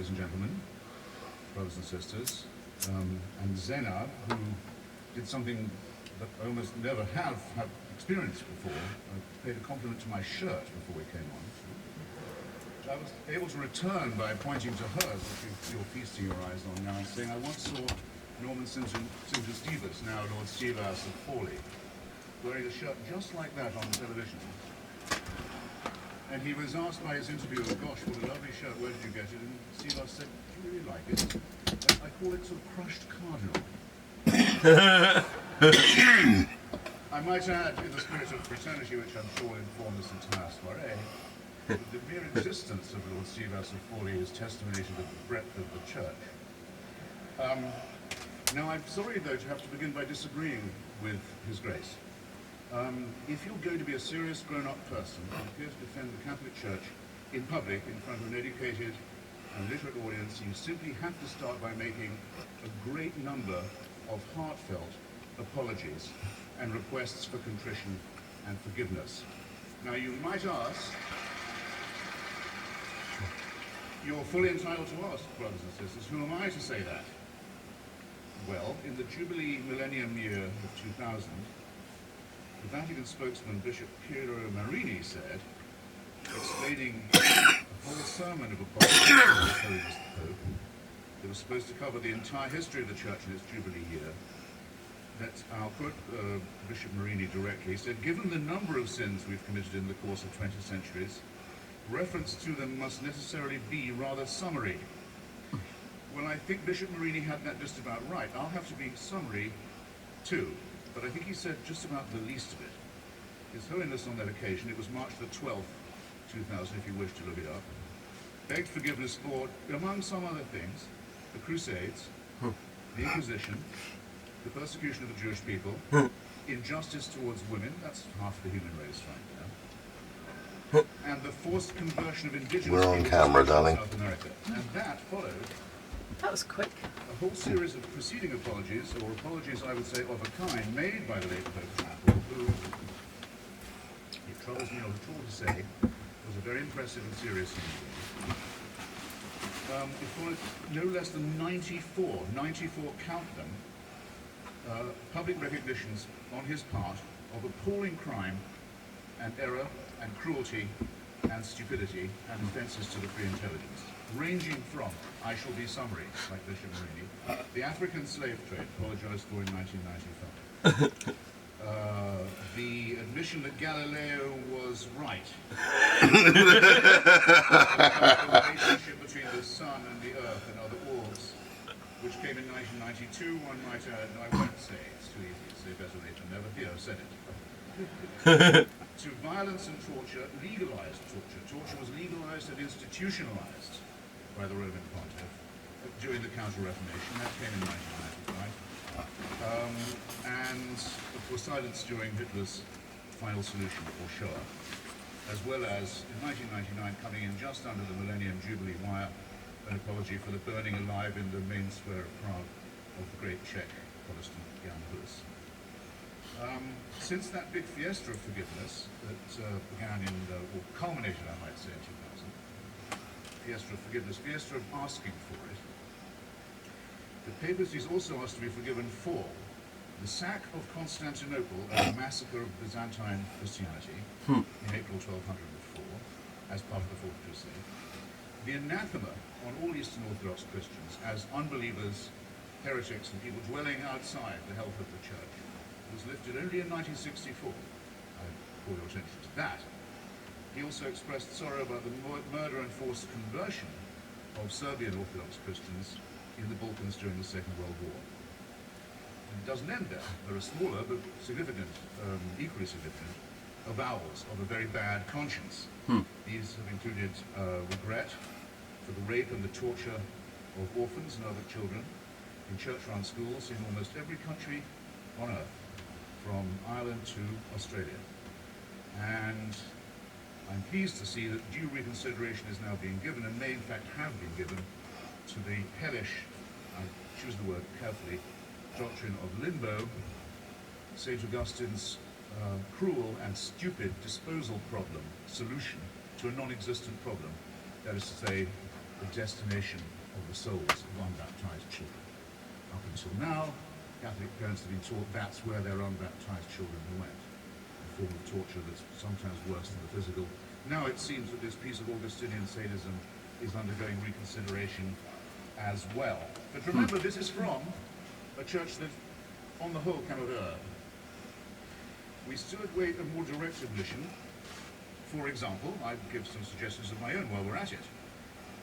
ladies and gentlemen, brothers and sisters, and Zena, who did something that I almost never have experienced before, paid a compliment to my shirt before we came on. I was able to return by pointing to hers, which you're feasting your eyes on now, and saying, I once saw Norman St. Stevens, now Lord Stevas of Fawley, wearing a shirt just like that on television. And he was asked by his interviewer, gosh, what a lovely shirt, where did you get it? And Stevas said, do you really like it? I call it sort of crushed cardinal. I might add, in the spirit of fraternity, which I'm sure will inform this entire soiree, that the mere existence of Lord Stevas of Fawley is testimony to the breadth of the church. Now, I'm sorry, though, to have to begin by disagreeing with His Grace. If you're going to be a serious grown-up person who appears to defend the Catholic Church in public in front of an educated and literate audience, you simply have to start by making a great number of heartfelt apologies and requests for contrition and forgiveness. Now, you might ask, you're fully entitled to ask, brothers and sisters, who am I to say that? Well, in the Jubilee Millennium year of 2000, the Vatican spokesman, Bishop Piero Marini, said, explaining a whole sermon of apology to His Holiness the Pope, that was supposed to cover the entire history of the Church in its Jubilee year, that, I'll quote Bishop Marini directly, said, given the number of sins we've committed in the course of 20 centuries, reference to them must necessarily be rather summary. Well, I think Bishop Marini had that just about right. I'll have to be summary too, but I think he said just about the least of it. His Holiness on that occasion, it was March the 12th, 2000, if you wish to look it up, begged forgiveness for, among some other things, the Crusades, the Inquisition, the persecution of the Jewish people, injustice towards women, that's half the human race right now, and the forced conversion of indigenous We're on people camera, to darling. South America. And that followed That was quick. a whole series of preceding apologies, or apologies, I would say, of a kind, made by the late Pope Apple, who, it troubles me not at all to say, was a very impressive and serious human being. It followed no less than 94, count them, public recognitions on his part of appalling crime and error and cruelty and stupidity and offences to the free intelligence, ranging from, I shall be summary, like Bishop Marini, the African slave trade, apologised for in 1995. The admission that Galileo was right. The relationship between the sun and the earth and other orbs, which came in 1992, one might add, I won't say, it's too easy to say better late than never, here, said it. To violence and torture, legalized torture. Torture was legalized and institutionalized by the Roman Pontiff during the Counter-Reformation. That came in 1995. And of course silence during Hitler's final solution, or Shoah, as well as in 1999 coming in just under the Millennium Jubilee wire, an apology for the burning alive in the main square of Prague of the great Czech Protestant Jan Hus. Since that big fiesta of forgiveness that began in, or culminated, I might say, in 2000, fiesta of forgiveness, fiesta of asking for it, the papacy is also asked to be forgiven for the sack of Constantinople and the massacre of Byzantine Christianity in April 1204, as part of the Fourth Crusade, the anathema on all Eastern Orthodox Christians as unbelievers, heretics, and people dwelling outside the health of the Church, was lifted only in 1964. I call your attention to that. He also expressed sorrow about the murder and forced conversion of Serbian Orthodox Christians in the Balkans during the Second World War. And it doesn't end there. There are smaller but significant, equally significant, avowals of a very bad conscience. These have included regret for the rape and the torture of orphans and other children in church-run schools in almost every country on earth, from Ireland to Australia. And I'm pleased to see that due reconsideration is now being given, and may in fact have been given, to the hellish, I choose the word carefully, doctrine of limbo, St. Augustine's cruel and stupid disposal problem, solution to a non-existent problem. That is to say, the destination of the souls of unbaptized children. Up until now, Catholic parents have been taught that's where their unbaptized children went, a form of torture that's sometimes worse than the physical. Now it seems that this piece of Augustinian sadism is undergoing reconsideration as well. But remember, this is from a church that, on the whole, cannot err. We still await a more direct admission. For example, I give some suggestions of my own while we're at it.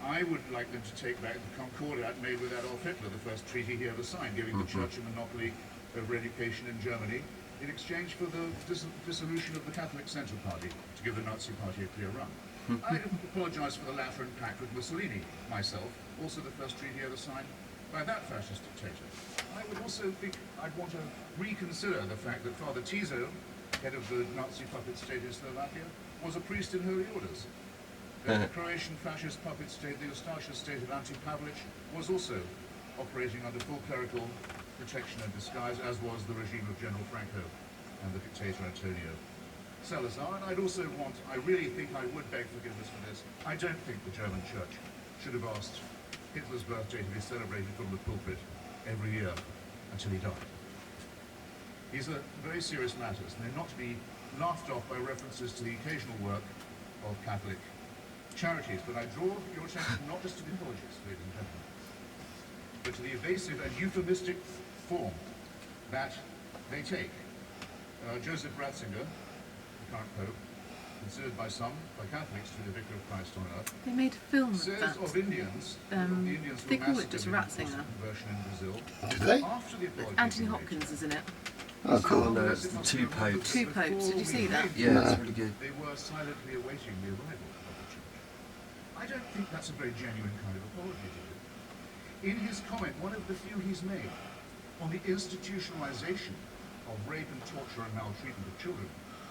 I would like them to take back the Concordat made with Adolf Hitler, the first treaty he ever signed, giving the church a monopoly over education in Germany in exchange for the dissolution of the Catholic Centre Party to give the Nazi Party a clear run. I apologise for the Lateran Pact with Mussolini, myself, also the first treaty ever signed by that fascist dictator. I would also think I'd want to reconsider the fact that Father Tiso, head of the Nazi puppet state in Slovakia, was a priest in holy orders. The Croatian fascist puppet state, the Ustaša state of Ante Pavlic, was also operating under full clerical protection and disguise, as was the regime of General Franco and the dictator Antonio Salazar. And I really think I would beg forgiveness for this. I don't think the German church should have asked Hitler's birthday to be celebrated from the pulpit every year until he died. These are very serious matters, and they're not to be laughed off by references to the occasional work of Catholic charities. But I draw your attention not just to the apologies, ladies and gentlemen, but to the evasive and euphemistic form that they take. Joseph Ratzinger, the current Pope, considered by some, by Catholics, to be the Vicar of Christ on earth, They made a film of says that. of Indians, the Indians They were call it massacred just in Ratzinger. conversion in Brazil. Did they? After the apologies Anthony were made, Hopkins is in it. Oh, cool. Oh no, it's the two popes. Two popes, did you see that? Yeah, it's really good. They were silently awaiting the arrival of the church. I don't think that's a very genuine kind of apology to do. In his comment, one of the few he's made on the institutionalization of rape and torture and maltreatment of children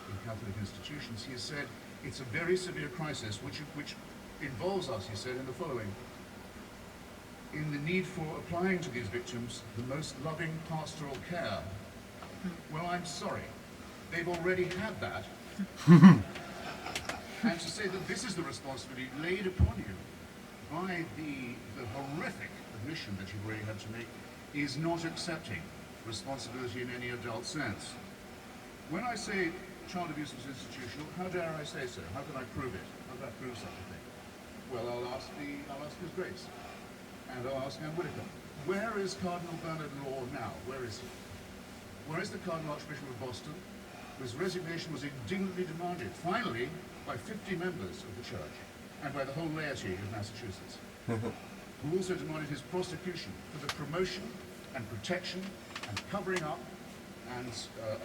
in Catholic institutions, he has said it's a very severe crisis which involves us, he said, in the following: in the need for applying to these victims the most loving pastoral care. Well, I'm sorry. They've already had that. And to say that this is the responsibility laid upon you by the horrific admission that you've already had to make is not accepting responsibility in any adult sense. When I say child abuse was institutional, how dare I say so? How can I prove it? How can I prove such a thing? Well, I'll ask His Grace, and I'll ask Anne Whitaker. Where is Cardinal Bernard Law now? Where is he? Where is the Cardinal Archbishop of Boston, whose resignation was indignantly demanded, finally, by 50 members of the church and by the whole laity of Massachusetts, who also demanded his prosecution for the promotion and protection and covering up and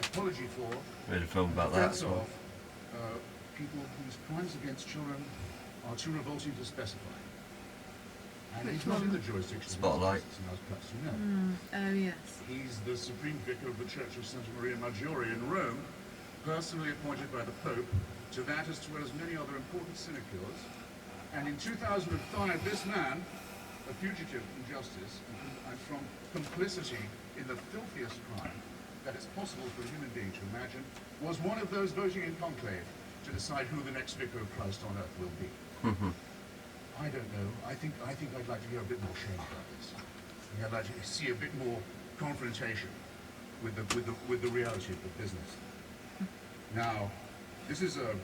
apology for Made a film about that defense as well. of people whose crimes against children are too revolting to specify. And he's not in the jurisdiction Spotlight. as perhaps you know. Oh, yes. He's the Supreme Vicar of the Church of Santa Maria Maggiore in Rome, personally appointed by the Pope to that as well as many other important sinecures. And in 2005, this man, a fugitive from justice and from complicity in the filthiest crime that it's possible for a human being to imagine, was one of those voting in conclave to decide who the next Vicar of Christ on earth will be. I don't know. I think I'd like to hear a bit more shame about this. I'd like to see a bit more confrontation with the reality of the business. Now, this is a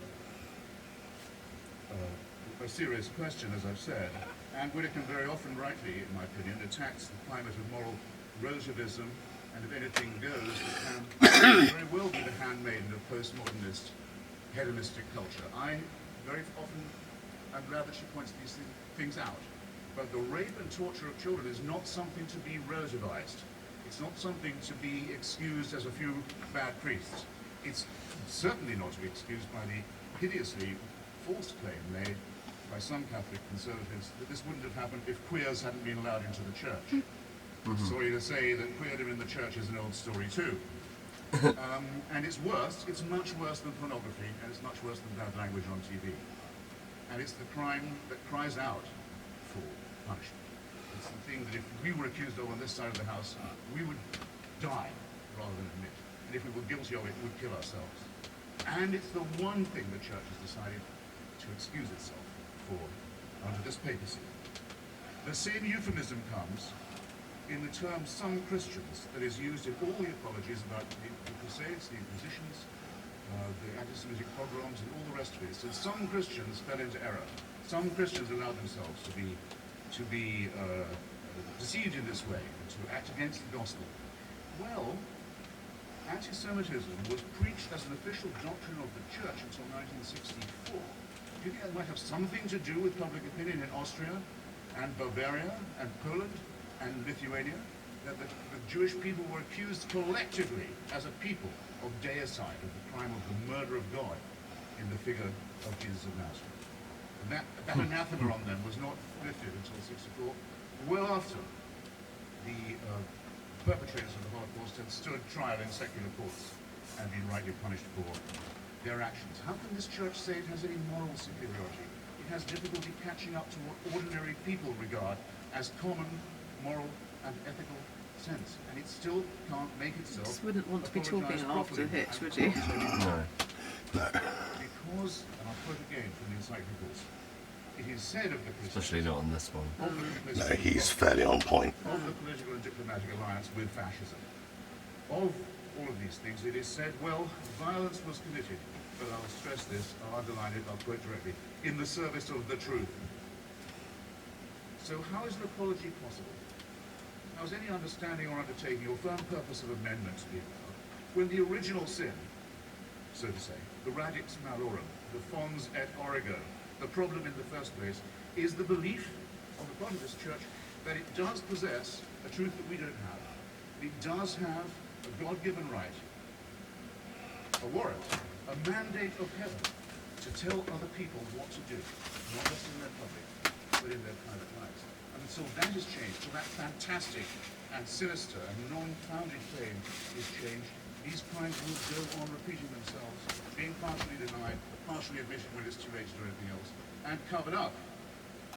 serious question, as I've said, and Whitaker very often, rightly, in my opinion, attacks the climate of moral relativism, and if anything goes, it can very well be the handmaiden of postmodernist, hedonistic culture. I'm glad that she points these things out. But the rape and torture of children is not something to be relativized. It's not something to be excused as a few bad priests. It's certainly not to be excused by the hideously false claim made by some Catholic conservatives that this wouldn't have happened if queers hadn't been allowed into the church. Sorry to say that queerdom in the church is an old story too. And it's worse, it's much worse than pornography, and it's much worse than bad language on TV. And it's the crime that cries out for punishment. It's the thing that if we were accused of on this side of the house, we would die rather than admit. And if we were guilty of it, we'd kill ourselves. And it's the one thing the church has decided to excuse itself for under this papacy. The same euphemism comes in the term some Christians that is used in all the apologies about the Crusades, the Inquisitions, the anti-Semitic pogroms, and all the rest of it. So some Christians fell into error. Some Christians allowed themselves to be deceived in this way, to act against the gospel. Well, anti-Semitism was preached as an official doctrine of the church until 1964. Do you think that might have something to do with public opinion in Austria and Bavaria and Poland and Lithuania? That the Jewish people were accused collectively as a people of deicide, of the crime of the murder of God in the figure of Jesus of Nazareth. And that anathema on them was not lifted until 64, well after the perpetrators of the Holocaust had stood trial in secular courts and been rightly punished for their actions. How can this church say it has any moral superiority? It has difficulty catching up to what ordinary people regard as common moral and ethical sense, and it still can't make itself. Just wouldn't want to be apologise talking after properly Hitch, and would you? No. Because, and I'll quote again from the encyclicals, it is said of the Christians, Especially not on this one. of the No, complicity he's fairly on point. of the political and diplomatic alliance with fascism. Of all of these things, it is said, well, violence was committed, but I'll stress this, I'll underline it, I'll quote directly, in the service of the truth. So how is an apology possible? How is any understanding or undertaking or firm purpose of amendment to be allowed when the original sin, so to say, the radix malorum, the fons et origo, the problem in the first place, is the belief on the part of this church that it does possess a truth that we don't have. It does have a God-given right, a warrant, a mandate of heaven to tell other people what to do, not just in their public, but in their private lives. And until that is changed, till that fantastic and sinister and non-founded claim is changed, these crimes will go on repeating themselves, being partially denied, partially admitted when it's too late to do anything else, and covered up